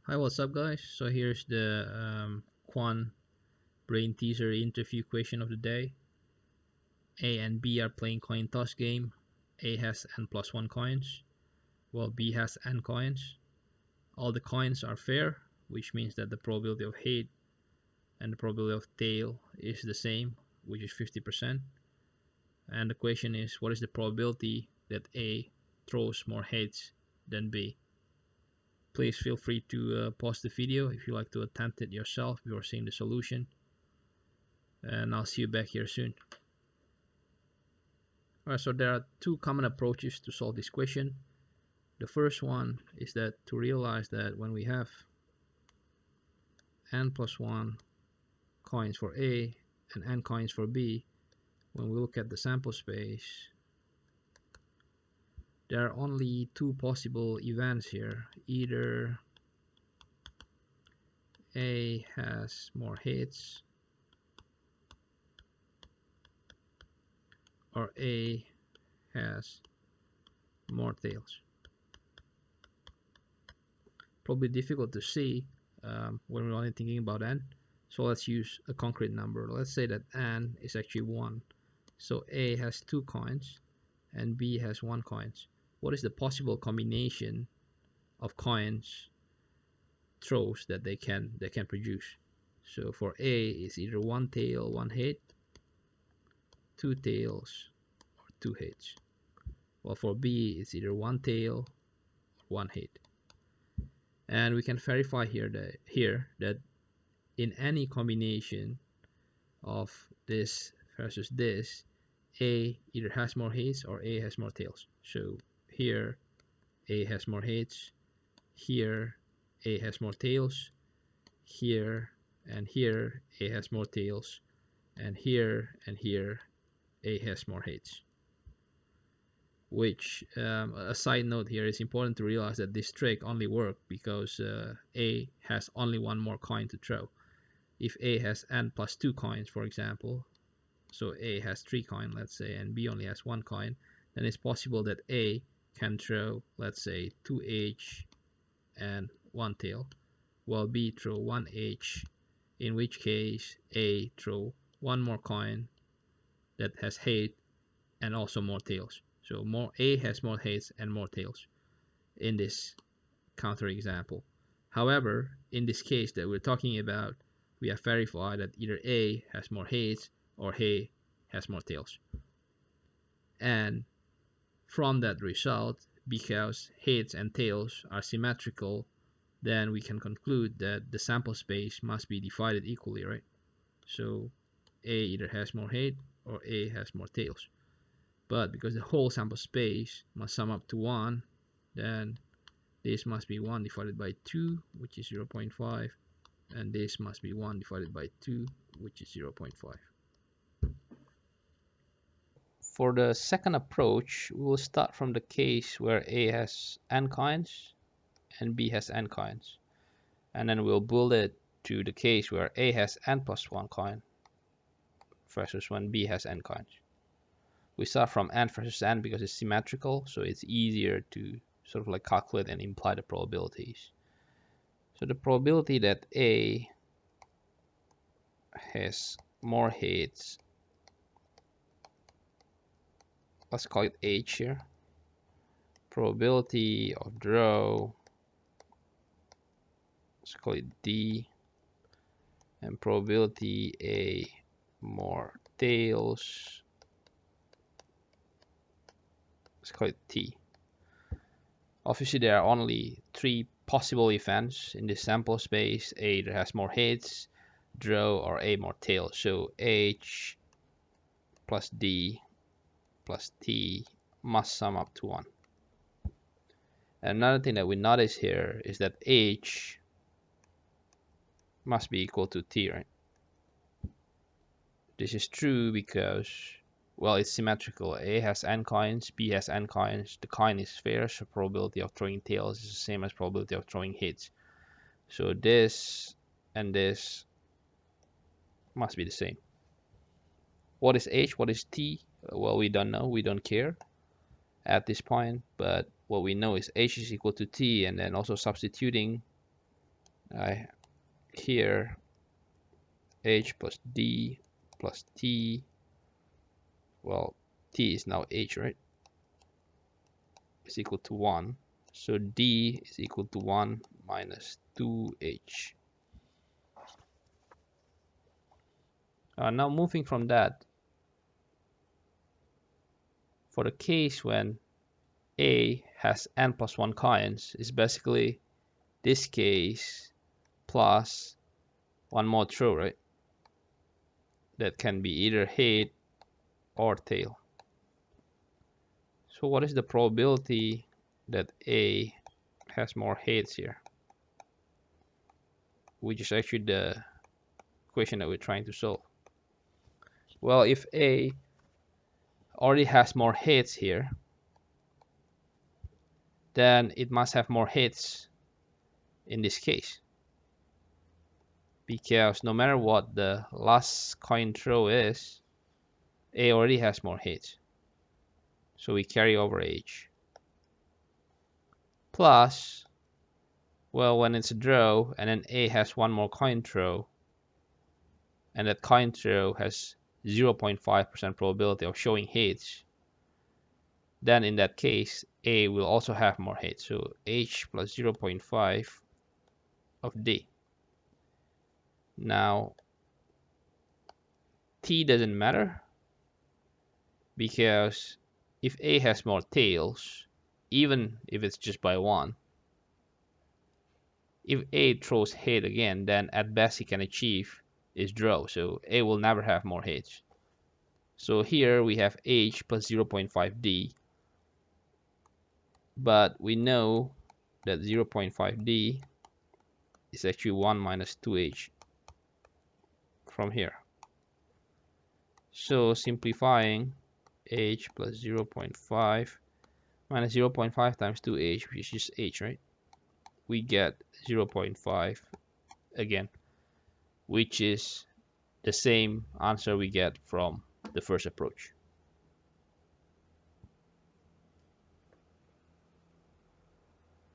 Hi, what's up, guys? So here's the Quant Brainteaser interview question of the day. A and B are playing coin toss game. A has n+1 coins, while B has n coins. All the coins are fair, which means that the probability of head and the probability of tail is the same, which is 50%. And the question is, what is the probability that A throws more heads than B? Please feel free to pause the video if you like to attempt it yourself before seeing the solution. And I'll see you back here soon. Alright, so there are two common approaches to solve this question. The first one is that to realize that when we have n+1 coins for A and n coins for B, when we look at the sample space, there are only two possible events here. Either A has more hits or A has more tails. Probably difficult to see when we're only thinking about n. So let's use a concrete number. Let's say that n is actually 1. So A has 2 coins and B has 1 coins. What is the possible combination of coins throws that they can produce? So for A, it's either 1 tail, 1 head, 2 tails, or 2 heads. Well, for B, it's either 1 tail or 1 head. And we can verify here that in any combination of this versus this, A either has more heads or A has more tails. So here A has more heads, here A has more tails, here and here A has more tails, and here A has more heads. Which, a side note here, is important to realize that this trick only works because A has only one more coin to throw. If A has n+2 coins, for example, so A has 3 coins, let's say, and B only has 1 coin, then it's possible that A can throw, let's say, 2 H and 1 tail, while B throw 1 H, in which case A throw 1 more coin that has head and also more tails. So A has more heads and more tails in this counter example. However, in this case that we're talking about, we have verified that either A has more heads or A has more tails. And from that result, because heads and tails are symmetrical, then we can conclude that the sample space must be divided equally, right? So A either has more head or A has more tails. But because the whole sample space must sum up to 1, then this must be 1 divided by 2, which is 0.5, and this must be 1 divided by 2, which is 0.5. For the second approach, we will start from the case where A has n coins and B has n coins, and then we'll build it to the case where A has n+1 coin versus when B has n coins. We start from n versus n because it's symmetrical, so it's easier to sort of like calculate and imply the probabilities. So the probability that A has more heads, let's call it H here. Probability of draw, let's call it D. And probability A more tails, let's call it T. Obviously there are only 3 possible events in this sample space. A either has more heads, draw, or A more tails. So H plus D plus T must sum up to 1. And another thing that we notice here is that H must be equal to T, right? This is true because, well, it's symmetrical. A has n coins, B has n coins. The coin is fair, so probability of throwing tails is the same as probability of throwing heads. So this and this must be the same. What is H? What is T? Well, we don't know. We don't care at this point. But what we know is H is equal to T, and then also substituting I here h plus d plus t, well, t is now h, right, is equal to 1. So d is equal to 1 minus 2h. Now moving from that, for the case when A has n+1 coins, is basically this case plus one more throw, right? That can be either head or tail. So what is the probability that A has more heads here? Which is actually the question that we're trying to solve. Well, if A already has more heads here, then it must have more heads in this case. Because no matter what the last coin throw is, A already has more heads. So we carry over H. Plus, well, when it's a draw and then A has one more coin throw, and that coin throw has 0.5% probability of showing heads, then in that case, A will also have more heads. So H plus 0.5 of D. Now, T doesn't matter because if A has more tails, even if it's just by one, if A throws head again, then at best he can achieve is draw. So A will never have more heads. So here we have H plus 0.5D, but we know that 0.5D is actually 1 minus 2H from here. So simplifying, H plus 0.5 minus 0.5 times 2H, which is just H, right? We get 0.5 again, which is the same answer we get from the first approach.